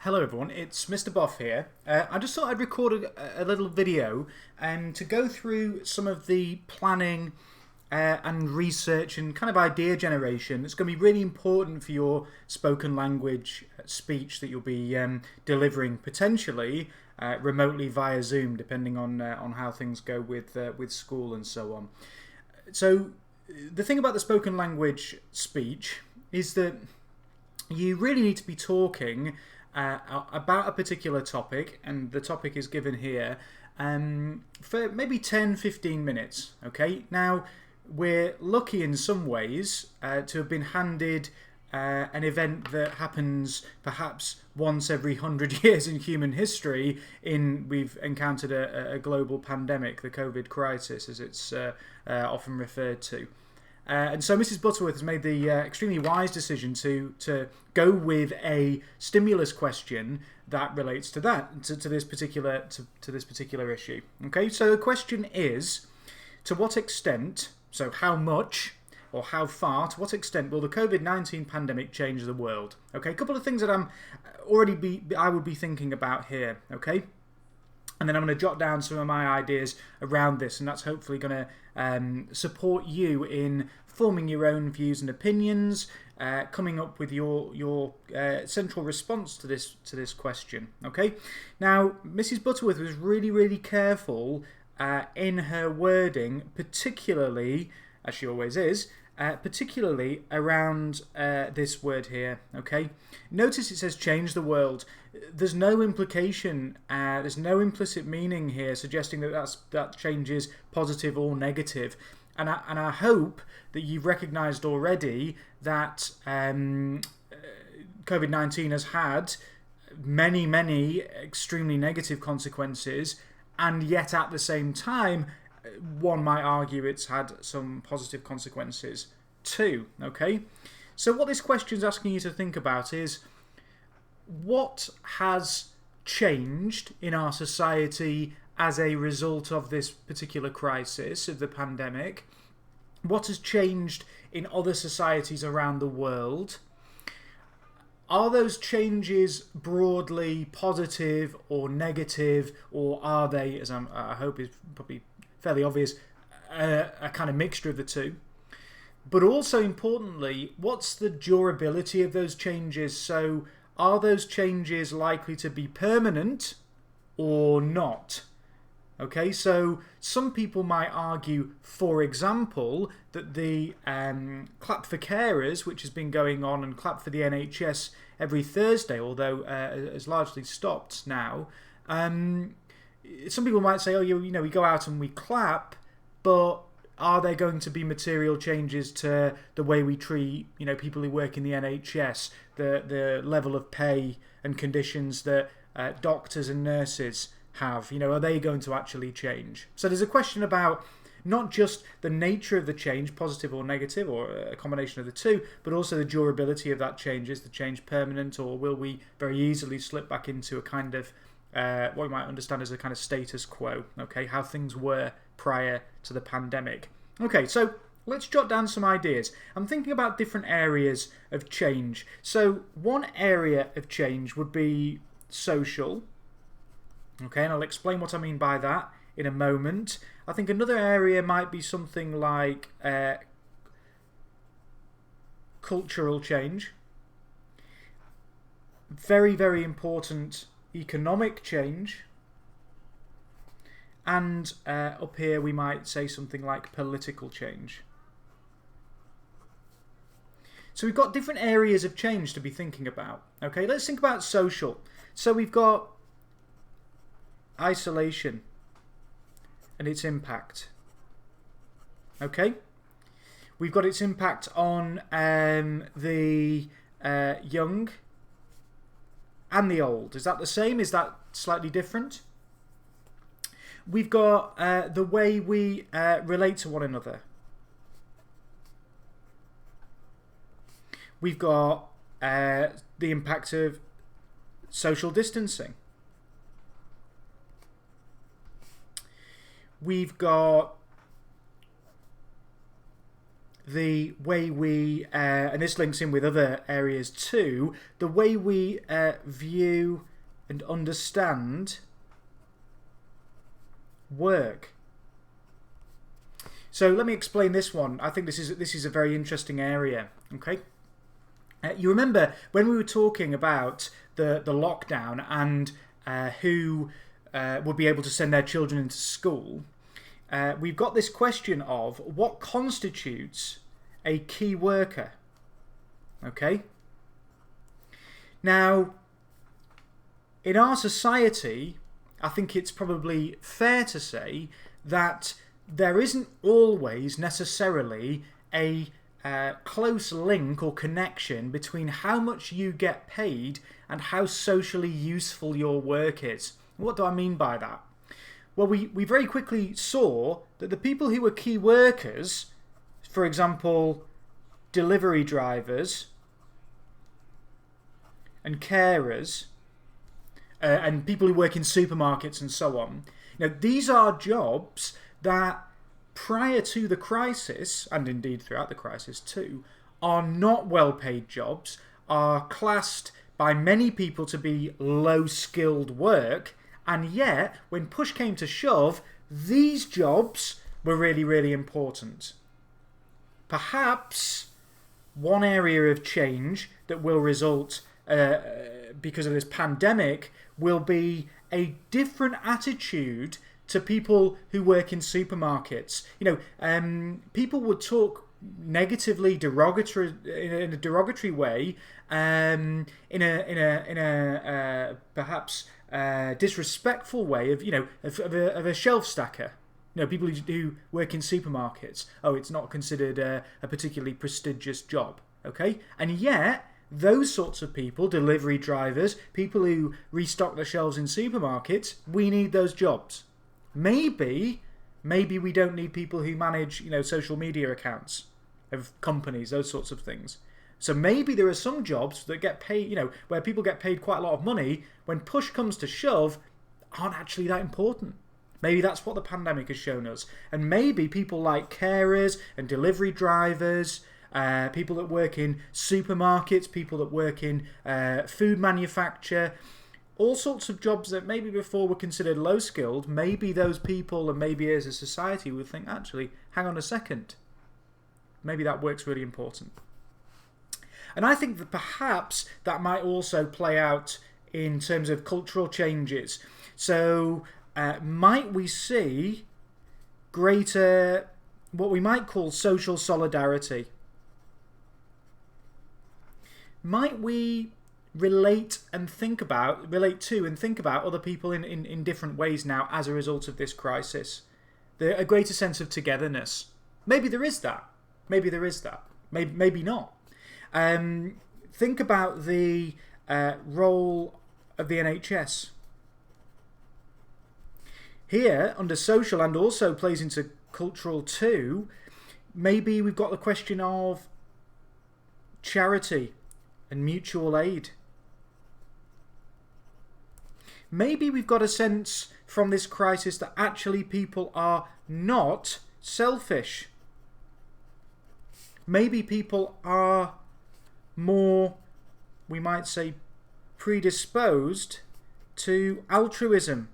Hello everyone, it's Mr. Boff here. I just thought I'd record a little video to go through some of the planning and research and kind of idea generation that's going to be really important for your spoken language speech that you'll be delivering potentially remotely via Zoom, depending on how things go with school and so on. So the thing about the spoken language speech is that you really need to be talking about a particular topic, and the topic is given here, for maybe 10-15 minutes. Okay, now we're lucky in some ways to have been handed an event that happens perhaps once every 100 years in human history. We've encountered a global pandemic, the COVID crisis, as it's often referred to. And so Mrs. Butterworth has made the extremely wise decision to go with a stimulus question that relates to this particular issue. Okay, so the question is, to what extent, so how much or how far, to what extent will the COVID-19 pandemic change the world? Okay, a couple of things that I would be thinking about here. Okay. And then I'm going to jot down some of my ideas around this, and that's hopefully going to support you in forming your own views and opinions, coming up with your central response to this question. Okay. Now, Mrs. Butterworth was really careful in her wording, particularly, as she always is, particularly around this word here. Okay, notice it says change the world. There's no implication, there's no implicit meaning here suggesting that change is positive or negative. And I hope that you've recognised already that COVID-19 has had many extremely negative consequences, and yet at the same time one might argue it's had some positive consequences too. Okay, so what this question is asking you to think about is, what has changed in our society as a result of this particular crisis of the pandemic? What has changed in other societies around the world? Are those changes broadly positive or negative, or are they, as I hope is probably fairly obvious, a kind of mixture of the two? But also importantly, what's the durability of those changes? So are those changes likely to be permanent or not? Okay, so some people might argue, for example, that the Clap for Carers, which has been going on, and Clap for the NHS every Thursday, although has largely stopped now, some people might say, oh, we go out and we clap, but are there going to be material changes to the way we treat, people who work in the NHS, the level of pay and conditions that doctors and nurses have? Are they going to actually change? So there's a question about not just the nature of the change, positive or negative, or a combination of the two, but also the durability of that change. Is the change permanent, or will we very easily slip back into a kind of what we might understand as a kind of status quo? Okay, how things were prior to the pandemic. Okay, so let's jot down some ideas. I'm thinking about different areas of change. So one area of change would be social. Okay, and I'll explain what I mean by that in a moment. I think another area might be something like cultural change. Very important economic change. And up here we might say something like political change. So we've got different areas of change to be thinking about. Okay, let's think about social. So we've got isolation and its impact. Okay, we've got its impact on the young and the old. Is that the same? Is that slightly different? We've got the way we relate to one another. We've got the impact of social distancing. We've got the way we, and this links in with other areas too, the way we view and understand work. So let me explain this one. I think this is a very interesting area. Okay, you remember when we were talking about the lockdown and who would be able to send their children into school? We've got this question of what constitutes a key worker. Okay. Now, in our society, I think it's probably fair to say that there isn't always necessarily a close link or connection between how much you get paid and how socially useful your work is. What do I mean by that? Well, we very quickly saw that the people who were key workers, for example, delivery drivers and carers, and people who work in supermarkets and so on, these are jobs that prior to the crisis, and indeed throughout the crisis too, are not well-paid jobs, are classed by many people to be low-skilled work, and yet, when push came to shove, these jobs were really, really important. Perhaps one area of change that will result because of this pandemic will be a different attitude to people who work in supermarkets. People would talk negatively, in a derogatory way, in a perhaps disrespectful way of a shelf stacker. People who work in supermarkets. Oh, it's not considered a particularly prestigious job. Okay, and yet those sorts of people, delivery drivers, people who restock the shelves in supermarkets, we need those jobs. Maybe we don't need people who manage, social media accounts of companies, those sorts of things. So maybe there are some jobs that get paid, where people get paid quite a lot of money, when push comes to shove, aren't actually that important. Maybe that's what the pandemic has shown us. And maybe people like carers and delivery drivers, people that work in supermarkets, people that work in food manufacture, all sorts of jobs that maybe before were considered low-skilled, maybe those people and maybe as a society would think, actually, hang on a second. Maybe that work's really important. And I think that perhaps that might also play out in terms of cultural changes. So might we see greater, what we might call social solidarity? Might we relate to and think about other people in different ways now as a result of this crisis? A greater sense of togetherness. Maybe there is that. Maybe not. Think about the role of the NHS. Here, under social and also plays into cultural too, maybe we've got the question of charity and mutual aid. Maybe we've got a sense from this crisis that actually people are not selfish. Maybe people are more, we might say, predisposed to altruism.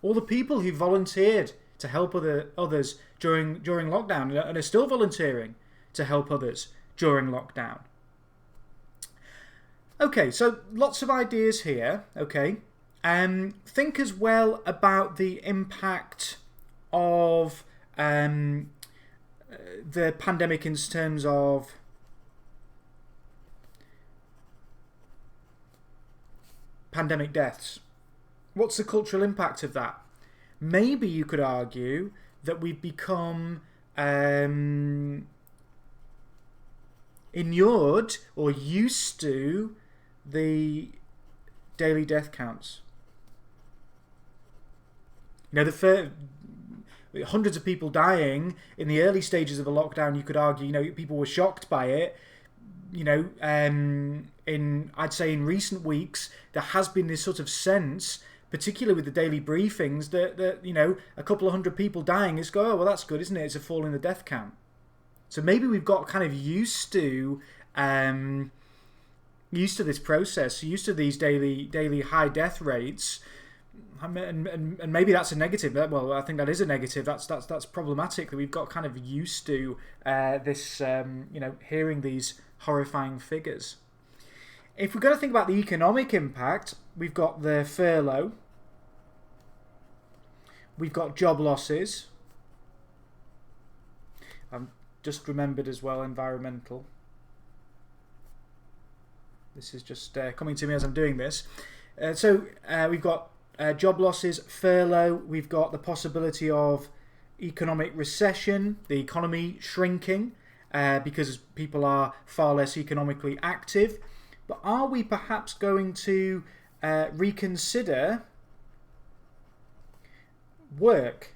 All the people who volunteered to help others during lockdown and are still volunteering to help others during lockdown. Okay, so lots of ideas here. Okay, think as well about the impact of the pandemic in terms of pandemic deaths. What's the cultural impact of that? Maybe you could argue that we've become inured or used to the daily death counts. Hundreds of people dying in the early stages of the lockdown, you could argue, people were shocked by it. I'd say in recent weeks, there has been this sort of sense, particularly with the daily briefings, that you know, a couple of hundred people dying is go, oh, well, that's good, isn't it? It's a fall in the death count. So maybe we've got kind of used to this process, used to these daily high death rates, and maybe that's a negative. Well, I think that is a negative. That's problematic, that we've got kind of used to this, you know, hearing these horrifying figures. If we're going to think about the economic impact, we've got the furlough, we've got job losses. I've just remembered as well environmental. This is just coming to me as I'm doing this. So we've got job losses, furlough, we've got the possibility of economic recession, the economy shrinking because people are far less economically active. But are we perhaps going to reconsider work?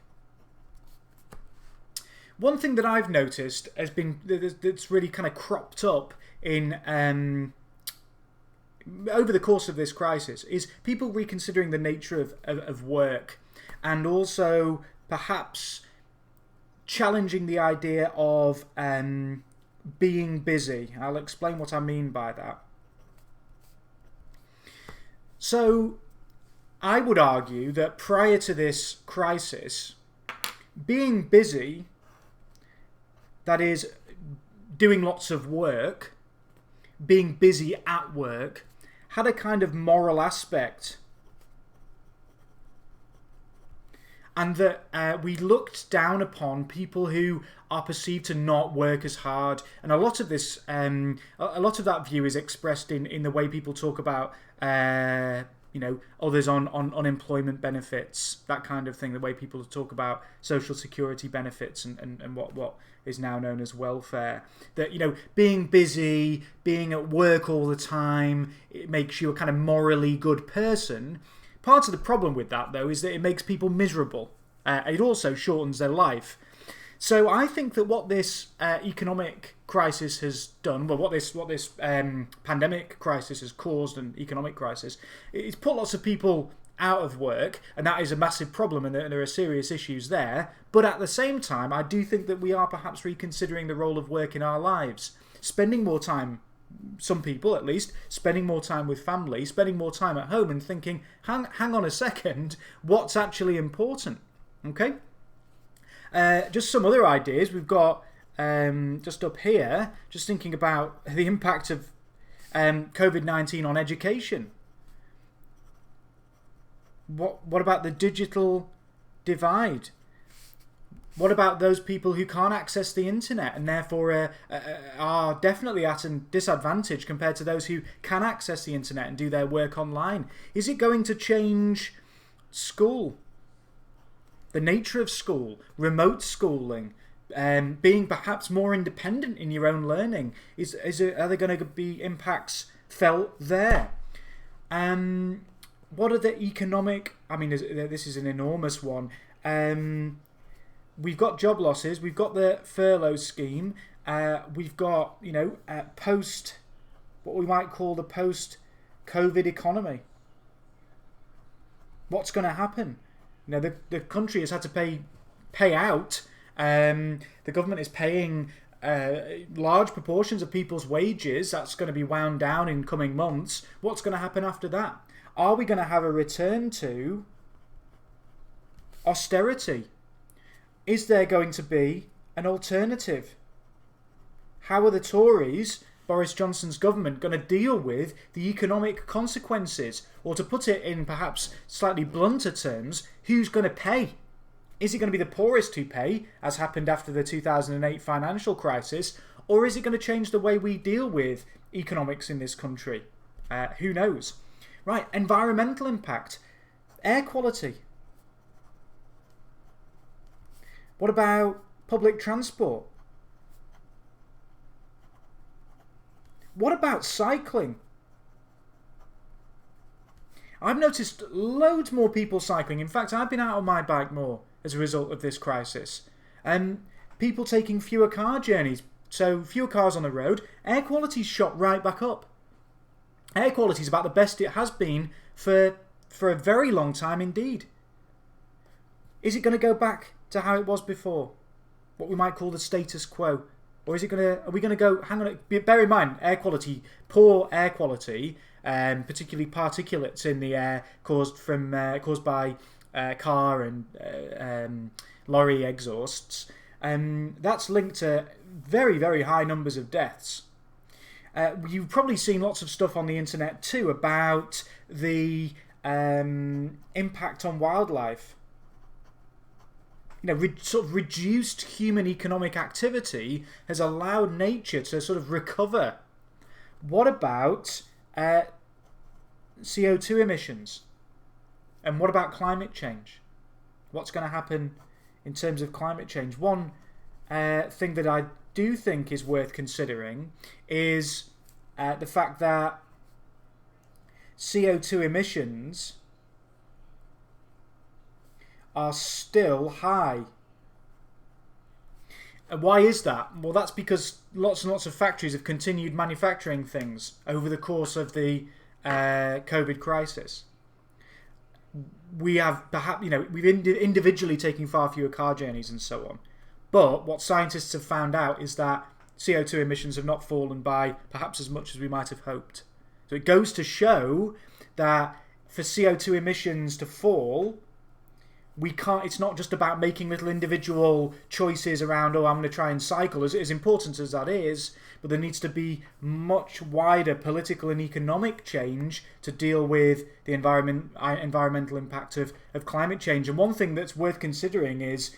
One thing that I've noticed has been that's really kind of cropped up in over the course of this crisis is people reconsidering the nature of work, and also perhaps challenging the idea of being busy. I'll explain what I mean by that. So I would argue that prior to this crisis, being busy, that is doing lots of work, being busy at work, had a kind of moral aspect. And that we looked down upon people who are perceived to not work as hard. And a lot of this, a lot of that view is expressed in the way people talk about, you know, others on unemployment benefits, that kind of thing. The way people talk about social security benefits and what is now known as welfare. That, you know, being busy, being at work all the time, it makes you a kind of morally good person. Part of the problem with that, though, is that it makes people miserable. It also shortens their life. So I think that what this economic crisis has done, well, what this pandemic crisis has caused, an economic crisis, it's put lots of people out of work, and that is a massive problem, and there are serious issues there. But at the same time, I do think that we are perhaps reconsidering the role of work in our lives, spending more time, some people at least, spending more time with family, spending more time at home, and thinking, hang on a second, what's actually important? Okay? Just some other ideas. We've got, just up here, just thinking about the impact of COVID-19 on education. What about the digital divide? What about those people who can't access the internet and therefore are definitely at a disadvantage compared to those who can access the internet and do their work online? Is it going to change school? The nature of school, remote schooling, being perhaps more independent in your own learning? Are there going to be impacts felt there? What are the economic... I mean, this is an enormous one. We've got job losses. We've got the furlough scheme. We've got, you know, what we might call the post-COVID economy. What's going to happen? You know, the country has had to pay out. The government is paying large proportions of people's wages. That's going to be wound down in coming months. What's going to happen after that? Are we going to have a return to austerity? Is there going to be an alternative? How are the Tories, Boris Johnson's government, going to deal with the economic consequences? Or to put it in perhaps slightly blunter terms, who's going to pay? Is it going to be the poorest who pay, as happened after the 2008 financial crisis? Or is it going to change the way we deal with economics in this country? Who knows? Right, environmental impact, air quality. What about public transport? What about cycling? I've noticed loads more people cycling. In fact, I've been out on my bike more as a result of this crisis. People taking fewer car journeys, so fewer cars on the road. Air quality's shot right back up. Air quality is about the best it has been for for a very long time indeed. Is it going to go back to how it was before? What we might call the status quo? Or are we going to go, hang on, bear in mind, air quality, poor air quality, particularly particulates in the air caused by car and lorry exhausts, that's linked to very, very high numbers of deaths. You've probably seen lots of stuff on the internet too about the impact on wildlife. Sort of reduced human economic activity has allowed nature to sort of recover. What about CO2 emissions? And what about climate change? What's going to happen in terms of climate change? One thing that I do think is worth considering is the fact that CO2 emissions are still high. And why is that? Well, that's because lots and lots of factories have continued manufacturing things over the course of the COVID crisis. We have we've individually taken far fewer car journeys and so on. But what scientists have found out is that CO2 emissions have not fallen by perhaps as much as we might have hoped. So it goes to show that for CO2 emissions to fall, it's not just about making little individual choices around, I'm going to try and cycle, as important as that is, but there needs to be much wider political and economic change to deal with the environmental impact of climate change. And one thing that's worth considering is,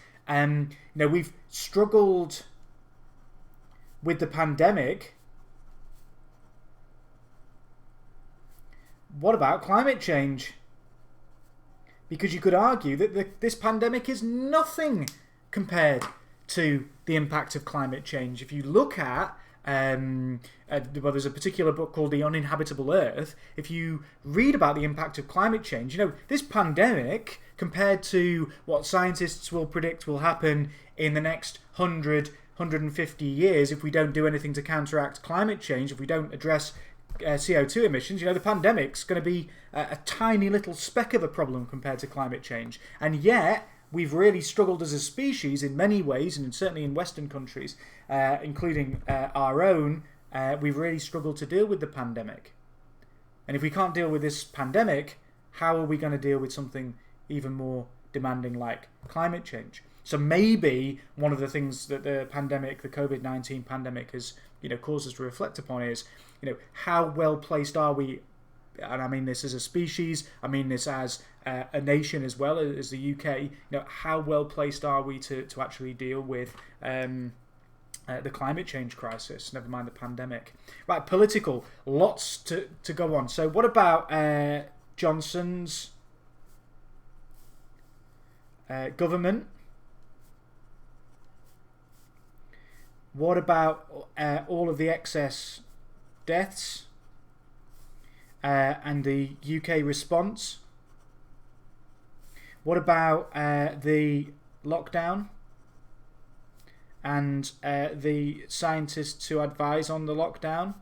we've struggled with the pandemic. What about climate change? Because you could argue that this pandemic is nothing compared to the impact of climate change. If you look at, there's a particular book called The Uninhabitable Earth. If you read about the impact of climate change, this pandemic, compared to what scientists will predict will happen in the next 150 years if we don't do anything to counteract climate change, if we don't address CO2 emissions, the pandemic's going to be a tiny little speck of a problem compared to climate change. And yet, we've really struggled as a species in many ways, and certainly in Western countries, including our own, we've really struggled to deal with the pandemic. And if we can't deal with this pandemic, how are we going to deal with something even more demanding like climate change? So maybe one of the things that the COVID-19 pandemic has caused us to reflect upon is, how well placed are we, and I mean this as a species, I mean this as a nation as well as the UK, how well placed are we to actually deal with the climate change crisis, never mind the pandemic. Right, political, lots to go on. So what about Johnson's government? What about all of the excess deaths and the UK response? What about the lockdown and the scientists who advise on the lockdown?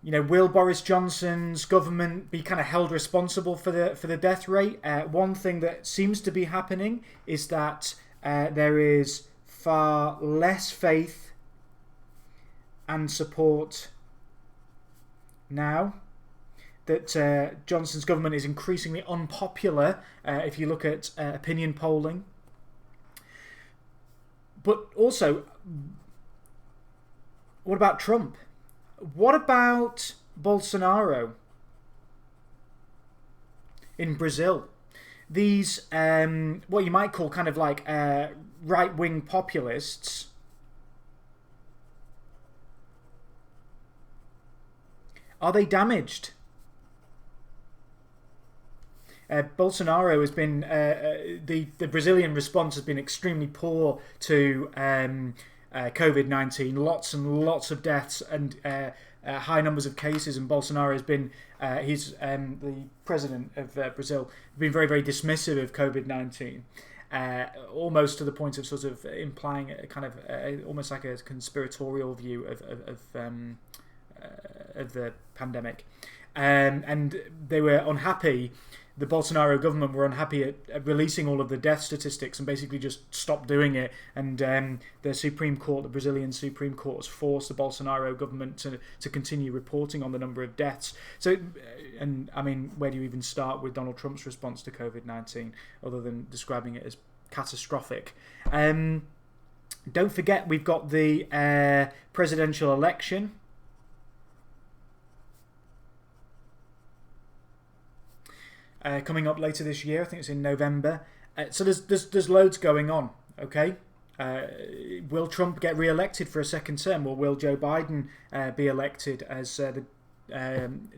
Will Boris Johnson's government be kind of held responsible for the death rate? One thing that seems to be happening is that there is far less faith and support now, that Johnson's government is increasingly unpopular if you look at opinion polling. But also, what about Trump? What about Bolsonaro in Brazil? These, what you might call kind of like right-wing populists, are they damaged? Bolsonaro has been the Brazilian response has been extremely poor to COVID-19. Lots and lots of deaths and high numbers of cases. And Bolsonaro has been the president of Brazil, been very, very dismissive of COVID-19. Almost to the point of sort of implying a kind of almost like a conspiratorial view pandemic, and they were unhappy. The Bolsonaro government were unhappy at releasing all of the death statistics and basically just stopped doing it. And the Supreme Court, the Brazilian Supreme Court, has forced the Bolsonaro government to continue reporting on the number of deaths. So, and I mean, where do you even start with Donald Trump's response to COVID-19 other than describing it as catastrophic? Don't forget, we've got the presidential election. Coming up later this year. I think it's in November. So there's loads going on. Okay, will Trump get re-elected for a second term, or will Joe Biden be elected as the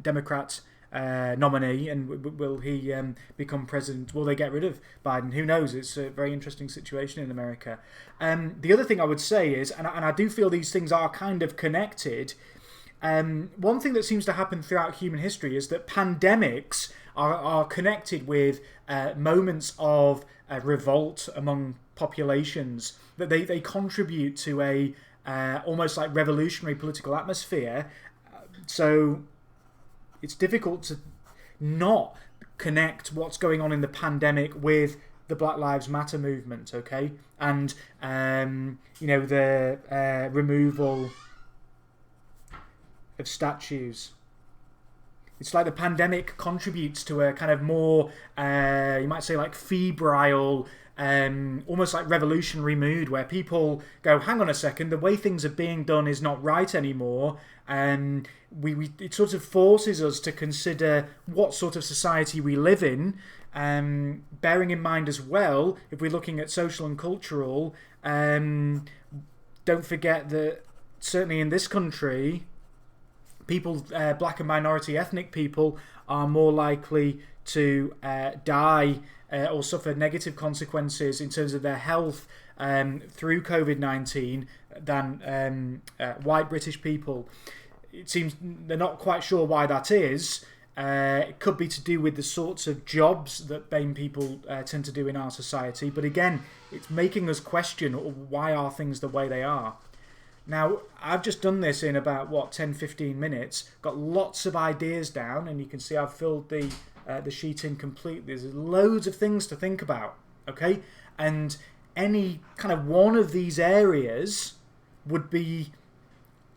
Democrat nominee, and will he become president? Will they get rid of Biden? Who knows? It's a very interesting situation in America. The other thing I would say is, and I do feel these things are kind of connected. One thing that seems to happen throughout human history is that pandemics are connected with moments of revolt among populations, that they contribute to a almost like revolutionary political atmosphere. So it's difficult to not connect what's going on in the pandemic with the Black Lives Matter movement, okay? And, the removal of statues. It's like the pandemic contributes to a kind of more, you might say, like febrile, almost like revolutionary mood, where people go, hang on a second, the way things are being done is not right anymore. It sort of forces us to consider what sort of society we live in, bearing in mind as well, if we're looking at social and cultural, don't forget that certainly in this country, people, black and minority ethnic people, are more likely to die or suffer negative consequences in terms of their health through COVID-19 than white British people. It seems they're not quite sure why that is. It could be to do with the sorts of jobs that BAME people tend to do in our society. But again, it's making us question, why are things the way they are? Now, I've just done this in about, 10-15 minutes. Got lots of ideas down, and you can see I've filled the sheet in completely. There's loads of things to think about, okay? And any kind of one of these areas would be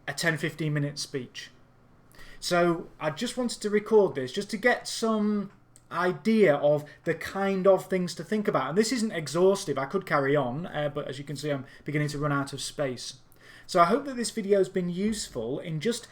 a 10-15 minute speech. So I just wanted to record this just to get some idea of the kind of things to think about. And this isn't exhaustive. I could carry on, but as you can see, I'm beginning to run out of space. So I hope that this video has been useful in just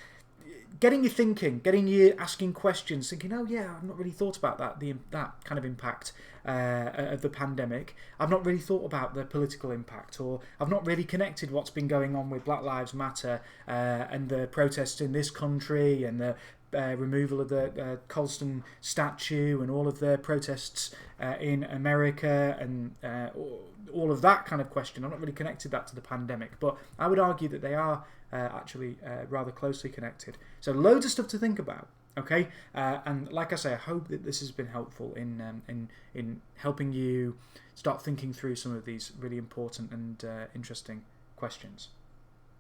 getting you thinking, getting you asking questions, thinking, oh yeah, I've not really thought about that kind of impact of the pandemic. I've not really thought about the political impact, or I've not really connected what's been going on with Black Lives Matter and the protests in this country, and the removal of the Colston statue, and all of the protests in America, and all of that kind of question. I've not really connected that to the pandemic, but I would argue that they are actually rather closely connected. So loads of stuff to think about, okay? And like I say, I hope that this has been helpful in helping you start thinking through some of these really important and interesting questions.